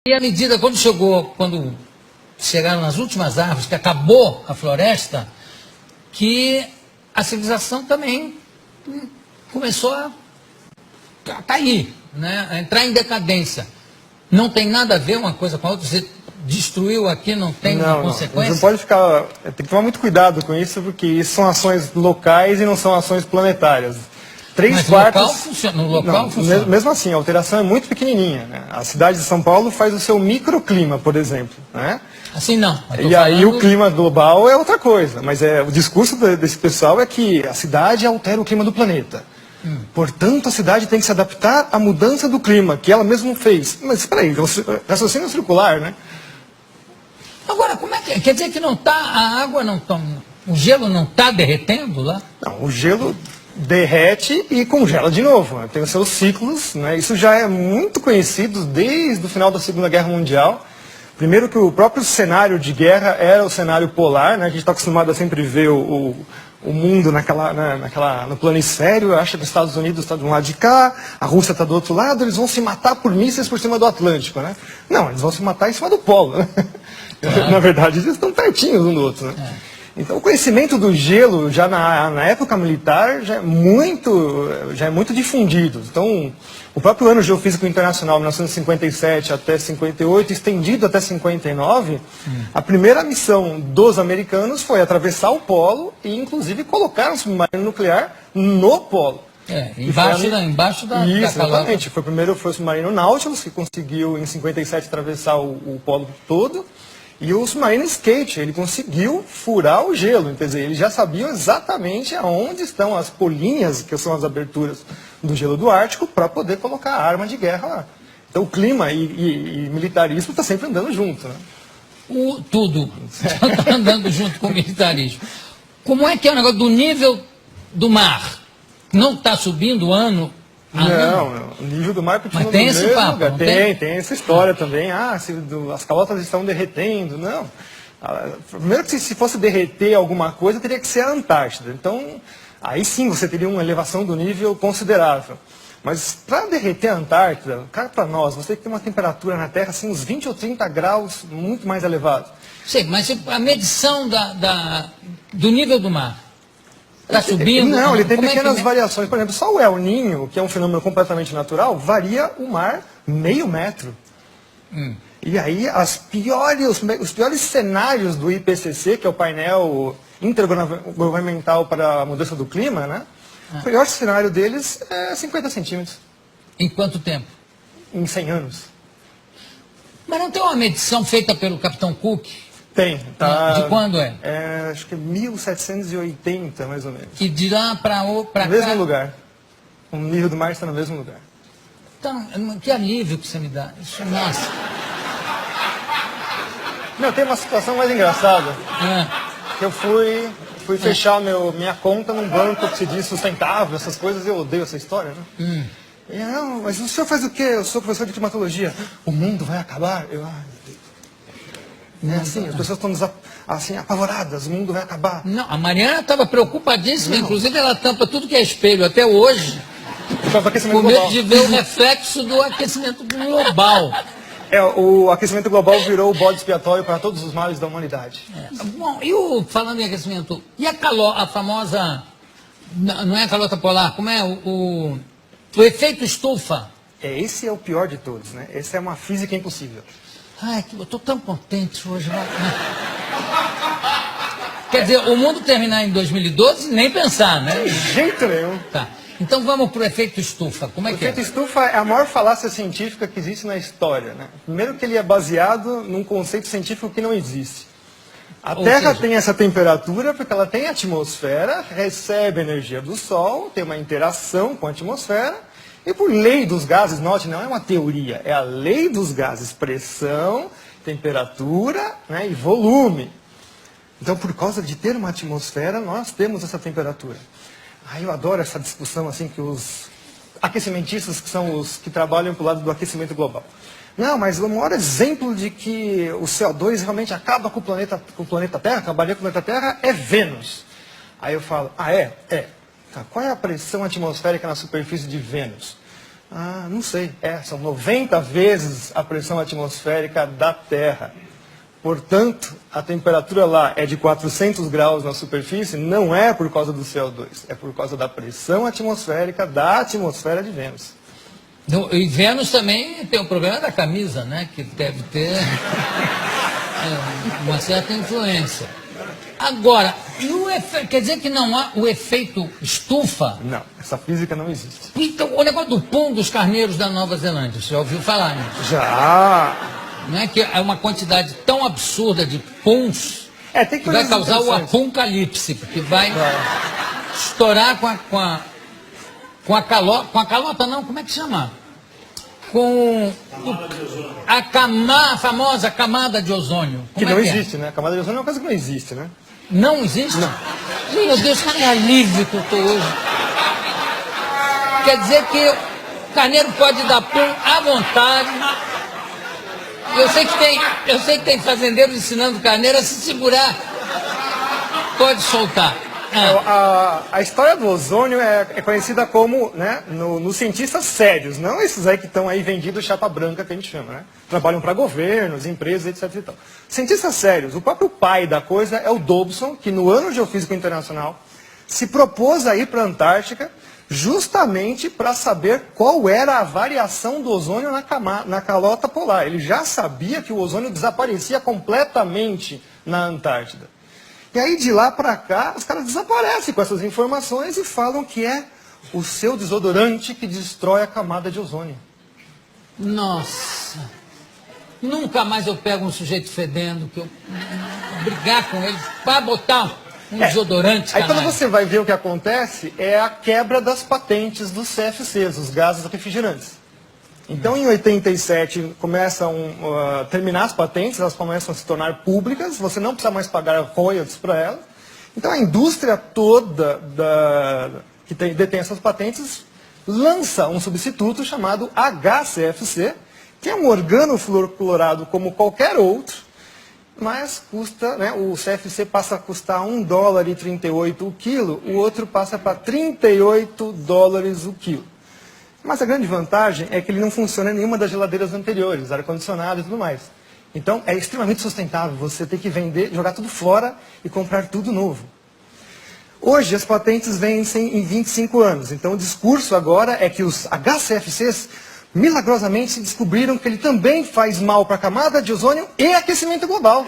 E à medida, quando chegaram nas últimas árvores, que acabou a floresta, que a civilização também começou a cair, né? A entrar em decadência. Não tem nada a ver uma coisa com a outra. Você destruiu aqui, não tem consequência? Não pode ficar. Tem que tomar muito cuidado com isso, porque isso são ações locais e não são ações planetárias. Mas no local funciona. Mesmo assim, a alteração é muito pequenininha. Né? A cidade de São Paulo faz o seu microclima, por exemplo. Né? Assim não. E aí o clima global é outra coisa. Mas o discurso desse pessoal é que a cidade altera o clima do planeta. Portanto, a cidade tem que se adaptar à mudança do clima, que ela mesma fez. Mas espera aí, raciocínio circular, né? Agora, como é que quer dizer que não está, a água não está, o gelo não está derretendo lá? Não, o gelo derrete e congela de novo. Né? Tem os seus ciclos, né? Isso já é muito conhecido desde o final da Segunda Guerra Mundial. Primeiro que o próprio cenário de guerra era o cenário polar, né? A gente está acostumado a sempre ver o mundo no planisfério, acha que os Estados Unidos está de um lado de cá, a Rússia está do outro lado, eles vão se matar por mísseis por cima do Atlântico, né? Não, eles vão se matar em cima do polo, né? Claro. Na verdade, eles estão pertinhos um do outro, né? Então, o conhecimento do gelo, já na época militar, já é muito difundido. Então, o próprio Ano Geofísico Internacional, 1957 até 58, estendido até 59, a primeira missão dos americanos foi atravessar o polo e, inclusive, colocar um submarino nuclear no polo. Embaixo da Isso, exatamente. Foi o submarino Nautilus, que conseguiu, em 57, atravessar o polo todo. E o submarino Skate, ele conseguiu furar o gelo, quer dizer, eles já sabiam exatamente aonde estão as polinhas, que são as aberturas do gelo do Ártico, para poder colocar a arma de guerra lá. Então o clima e militarismo está sempre andando junto, né? Tudo está andando junto com o militarismo. Como é que é o negócio do nível do mar? Não está subindo ano? Não, o nível do mar continua no mesmo lugar. Tem essa história também. As calotas estão derretendo. Não. Primeiro que se fosse derreter alguma coisa, teria que ser a Antártida. Então, aí sim você teria uma elevação do nível considerável. Mas para derreter a Antártida, cara, para nós, você tem que ter uma temperatura na Terra, assim, uns 20 ou 30 graus muito mais elevado. Sei, mas a medição do nível do mar está subindo? Não, ele tem pequenas variações. Por exemplo, só o El Niño, que é um fenômeno completamente natural, varia o mar meio metro. E aí os piores cenários do IPCC, que é o painel intergovernamental para a mudança do clima, né? O pior cenário deles é 50 centímetros. Em quanto tempo? Em 100 anos. Mas não tem uma medição feita pelo Capitão Cook? Tem. Tá, de quando é? Acho que é 1780, mais ou menos. E de lá para cá? No mesmo lugar. O nível do mar está no mesmo lugar. Então, que alívio que você me dá. Isso, nossa. Não, tem uma situação mais engraçada. Que eu fui fechar minha conta num banco que se diz sustentável, essas coisas, eu odeio essa história, né? Não, mas o senhor faz o quê? Eu sou professor de climatologia. O mundo vai acabar? Assim, as pessoas estão assim, apavoradas, o mundo vai acabar. Não, a Mariana estava preocupadíssima, inclusive ela tampa tudo que é espelho até hoje, com medo de ver o reflexo do aquecimento global. O aquecimento global virou o bode expiatório para todos os males da humanidade. Bom, falando em aquecimento, e a famosa, não é a calota polar, como é o efeito estufa? Esse é o pior de todos, né? Essa é uma física impossível. Ai, eu estou tão contente hoje. Quer dizer, o mundo terminar em 2012, nem pensar, né? De jeito nenhum. Tá. Então vamos para o efeito estufa. Como é que é? O efeito estufa é a maior falácia científica que existe na história, né? Primeiro que ele é baseado num conceito científico que não existe. A Terra tem essa temperatura porque ela tem atmosfera, recebe energia do Sol, tem uma interação com a atmosfera. E por lei dos gases, note, não é uma teoria, é a lei dos gases, pressão, temperatura, né, e volume. Então, por causa de ter uma atmosfera, nós temos essa temperatura. Eu adoro essa discussão assim que os aquecimentistas, que são os que trabalham para o lado do aquecimento global. Não, mas o maior exemplo de que o CO2 realmente acaba com o planeta Terra, acabaria com o planeta Terra, é Vênus. Aí eu falo, é? Tá, qual é a pressão atmosférica na superfície de Vênus? Não sei. São 90 vezes a pressão atmosférica da Terra. Portanto, a temperatura lá é de 400 graus na superfície, não é por causa do CO2, é por causa da pressão atmosférica da atmosfera de Vênus. E Vênus também tem o problema da camisa, né? Que deve ter uma certa influência. Agora, quer dizer que não há o efeito estufa? Não, essa física não existe. Então, o negócio do pum dos carneiros da Nova Zelândia, você já ouviu falar nisso? Já! Não é que é uma quantidade tão absurda de puns que vai causar o apocalipse, porque vai estourar com a calota não, como é que chama? Com a famosa camada de ozônio. Que não existe, né? A camada de ozônio é uma coisa que não existe, né? Não existe? Não. Meu Deus, que alívio que eu estou hoje. Quer dizer que o carneiro pode dar pum à vontade. Eu sei que tem fazendeiros ensinando o carneiro a se segurar. Pode soltar. A história do ozônio é conhecida como, né, nos cientistas sérios, não esses aí que estão aí vendidos chapa branca, que a gente chama, né? Trabalham para governos, empresas, etc. E tal. Cientistas sérios, o próprio pai da coisa é o Dobson, que no Ano Geofísico Internacional se propôs a ir para a Antártica justamente para saber qual era a variação do ozônio na calota polar. Ele já sabia que o ozônio desaparecia completamente na Antártida. E aí, de lá para cá, os caras desaparecem com essas informações e falam que é o seu desodorante que destrói a camada de ozônio. Nossa! Nunca mais eu pego um sujeito fedendo, que eu brigar com ele para botar um desodorante. Aí quando você vai ver o que acontece, é a quebra das patentes dos CFCs, os gases refrigerantes. Então, em 87, começam a terminar as patentes, elas começam a se tornar públicas, você não precisa mais pagar royalties para elas. Então, a indústria toda que detém essas patentes lança um substituto chamado HCFC, que é um organofluorclorado como qualquer outro, mas custa, né, o CFC passa a custar $1,38 o quilo, o outro passa para $38 o quilo. Mas a grande vantagem é que ele não funciona em nenhuma das geladeiras anteriores, ar-condicionado e tudo mais. Então é extremamente sustentável, você tem que vender, jogar tudo fora e comprar tudo novo. Hoje as patentes vencem em 25 anos, então o discurso agora é que os HCFCs milagrosamente descobriram que ele também faz mal para a camada de ozônio e aquecimento global.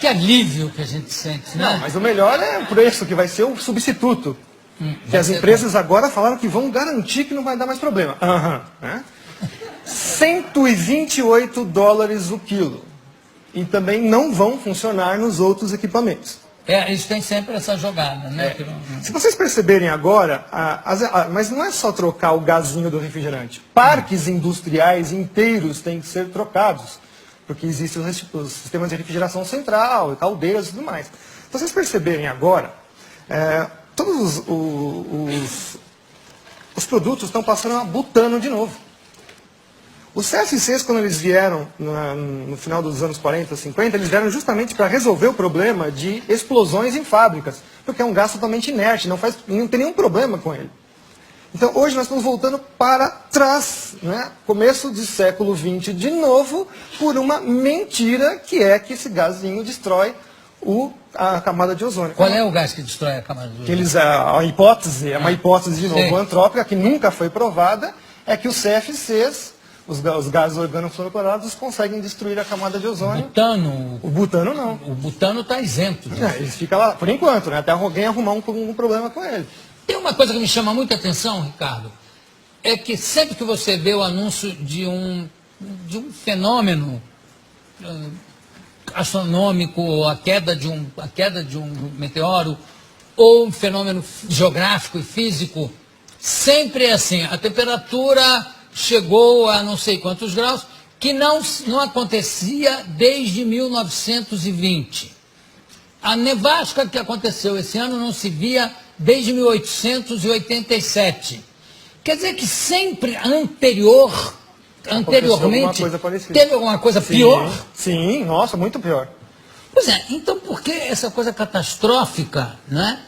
Que alívio que a gente sente, né? Não, mas o melhor é o preço, que vai ser o substituto. Que as empresas agora falaram que vão garantir que não vai dar mais problema. Né? $128 o quilo. E também não vão funcionar nos outros equipamentos. Eles têm sempre essa jogada, né? Se vocês perceberem agora, mas não é só trocar o gazinho do refrigerante. Parques industriais inteiros têm que ser trocados. Porque existem os sistemas de refrigeração central, caldeiras e tudo mais. Se vocês perceberem agora, todos os produtos estão passando a butano de novo. Os CFCs, quando eles vieram no final dos anos 40, 50, eles vieram justamente para resolver o problema de explosões em fábricas, porque é um gás totalmente inerte, não tem nenhum problema com ele. Então, hoje nós estamos voltando para trás, né? Começo do século XX de novo, por uma mentira que é que esse gazinho destrói a camada de ozônio. Qual é o gás que destrói a camada de ozônio? A hipótese, é uma hipótese de novo antrópica, que nunca foi provada, é que os CFCs, os gases organofluoroclorados, conseguem destruir a camada de ozônio. O butano não. O butano está isento. Ele fica lá, por enquanto, né? Até alguém arrumar um problema com ele. Tem uma coisa que me chama muita atenção, Ricardo, é que sempre que você vê o anúncio de um fenômeno astronômico, a queda de um meteoro, ou um fenômeno geográfico e físico, sempre é assim, a temperatura chegou a não sei quantos graus, que não acontecia desde 1920. A nevasca que aconteceu esse ano não se via desde 1887. Quer dizer que sempre anteriormente teve alguma coisa pior? Sim, nossa, muito pior. Pois é, então por que essa coisa catastrófica, né?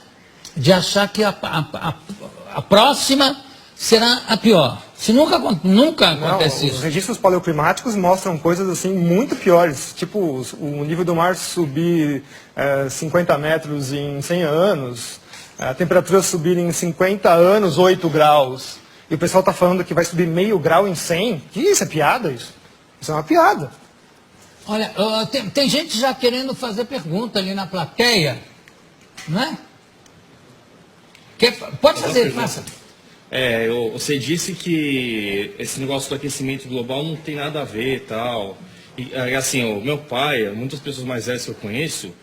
de achar que a próxima será a pior. Se nunca acontece Os isso. registros paleoclimáticos mostram coisas assim muito piores, tipo o nível do mar subir 50 metros em 100 anos, a temperatura subir em 50 anos 8 graus, e o pessoal está falando que vai subir meio grau em 100. Que isso, é piada isso? Isso é uma piada. Olha, tem gente já querendo fazer pergunta ali na plateia, não é? Pode fazer, faça. Você disse que esse negócio do aquecimento global não tem nada a ver e tal. E, assim, o meu pai, muitas pessoas mais velhas que eu conheço,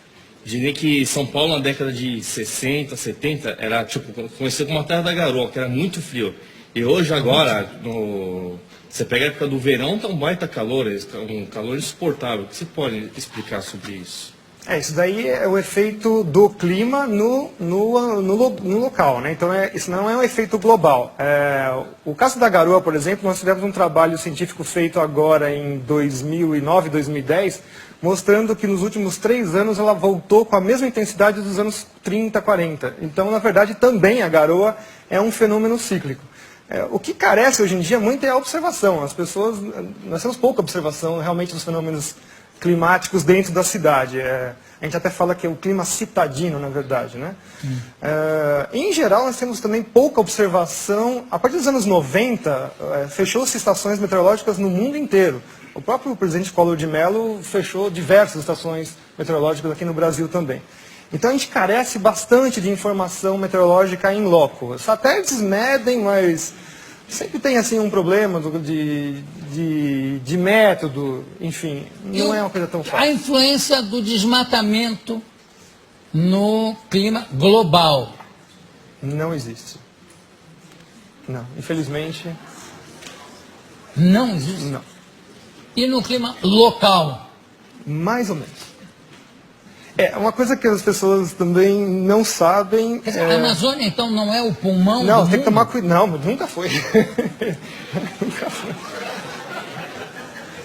dizem que São Paulo na década de 60, 70, era tipo, conhecido como a terra da garoa, que era muito frio. E hoje agora, você pega a época do verão, tá um baita calor, um calor insuportável. O que você pode explicar sobre isso? Isso daí é o efeito do clima no local, né? Então isso não é um efeito global. O caso da garoa, por exemplo, nós tivemos um trabalho científico feito agora em 2009, 2010, mostrando que nos últimos 3 anos ela voltou com a mesma intensidade dos anos 30, 40. Então, na verdade, também a garoa é um fenômeno cíclico. O que carece hoje em dia muito é a observação. Nós temos pouca observação realmente dos fenômenos climáticos dentro da cidade. A gente até fala que é o clima citadino, na verdade, né? Em geral, nós temos também pouca observação. A partir dos anos 90, fechou-se estações meteorológicas no mundo inteiro. O próprio presidente Collor de Mello fechou diversas estações meteorológicas aqui no Brasil também. Então a gente carece bastante de informação meteorológica em loco. Os satélites medem, mas sempre tem assim um problema de método, enfim, não é uma coisa tão fácil. A influência do desmatamento no clima global. Não existe. Não, infelizmente. Não existe? Não. E no clima local? Mais ou menos. Uma coisa que as pessoas também não sabem. Quer dizer, a Amazônia, então, não é o pulmão Não, do tem que tomar mundo? cuidado. Não, nunca foi. Nunca foi.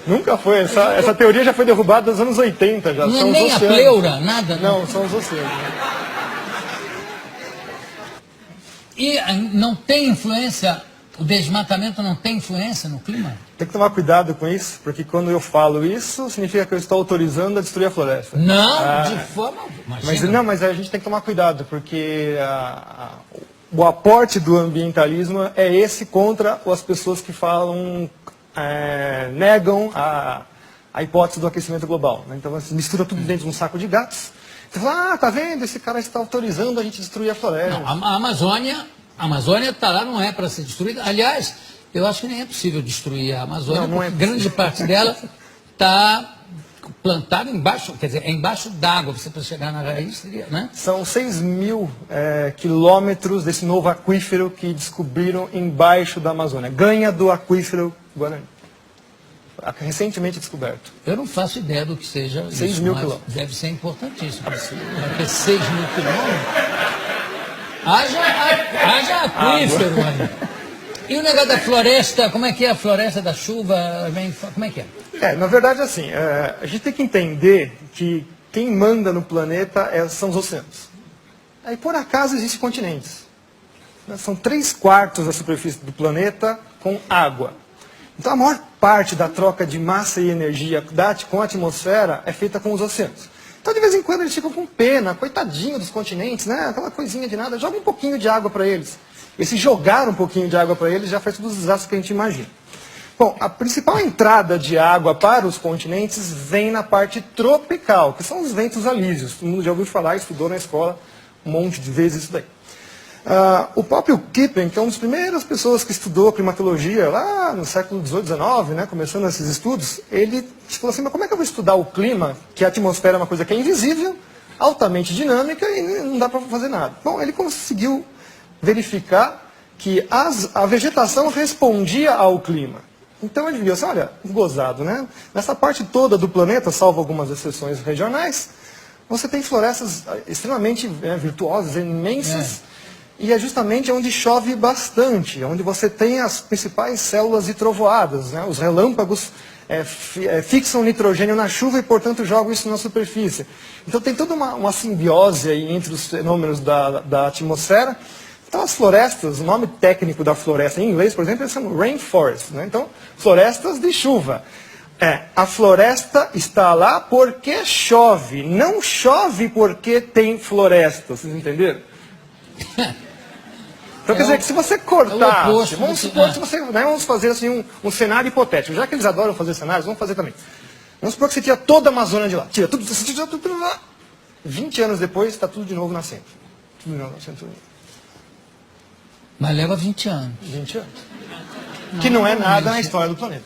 Nunca foi. Essa teoria já foi derrubada nos anos 80. Já. Não São é os nem a oceanos. pleura, nada? Não, são os oceanos. E não tem influência, o desmatamento não tem influência no clima? Tem que tomar cuidado com isso, porque quando eu falo isso, significa que eu estou autorizando a destruir a floresta. Não, de forma... Mas a gente tem que tomar cuidado, porque o aporte do ambientalismo é esse contra as pessoas que falam, negam a hipótese do aquecimento global. Né? Então, você mistura tudo dentro de um saco de gatos. Você fala, tá vendo? Esse cara está autorizando a gente destruir a floresta. Não, a Amazônia está lá, não é para ser destruída. Aliás, eu acho que nem é possível destruir a Amazônia, Não é porque grande parte dela está plantada embaixo, quer dizer, é embaixo d'água, você para chegar na raiz, seria, né? São 6 mil quilômetros desse novo aquífero que descobriram embaixo da Amazônia. Ganha do aquífero Guarani. Recentemente descoberto. Eu não faço ideia do que seja 6 mil quilômetros. Deve ser importantíssimo. Porque 6 mil quilômetros... Haja aquífero, mano. E o negócio da floresta, como é que é a floresta da chuva? Como é que é? Na verdade, assim, a gente tem que entender que quem manda no planeta são os oceanos. Aí, por acaso, existem continentes. São 3/4 da superfície do planeta com água. Então, a maior parte da troca de massa e energia com a atmosfera é feita com os oceanos. Então, de vez em quando, eles ficam com pena, coitadinho dos continentes, né? Aquela coisinha de nada, joga um pouquinho de água para eles. E se jogar um pouquinho de água para eles, já faz todos os desastres que a gente imagina. Bom, a principal entrada de água para os continentes vem na parte tropical, que são os ventos alísios. Todo mundo já ouviu falar, estudou na escola um monte de vezes isso daí. O próprio Kippen, que é uma das primeiras pessoas que estudou climatologia lá no século XVIII, XIX, né, começando esses estudos, ele falou assim, mas como é que eu vou estudar o clima, que a atmosfera é uma coisa que é invisível, altamente dinâmica e não dá para fazer nada? Bom, ele conseguiu verificar que a vegetação respondia ao clima. Então ele viu assim, olha, gozado, né? Nessa parte toda do planeta, salvo algumas exceções regionais, você tem florestas extremamente virtuosas, imensas, E é justamente onde chove bastante, onde você tem as principais células de trovoadas, né? Os relâmpagos fixam nitrogênio na chuva e, portanto, jogam isso na superfície. Então tem toda uma simbiose aí entre os fenômenos da atmosfera. Então as florestas, o nome técnico da floresta em inglês, por exemplo, eles chamam rainforest, né? Então, florestas de chuva. A floresta está lá porque chove, não chove porque tem floresta, vocês entenderam? Então, quer dizer que se você cortasse, vamos supor que você, né, vamos fazer assim um cenário hipotético, já que eles adoram fazer cenários, vamos fazer também. Vamos supor que você tira toda a Amazônia de lá, tira tudo lá. 20 anos depois, está tudo de novo nascendo. Tudo de novo nascendo. Mas leva 20 anos. 20 anos. Que não é nada na história do planeta.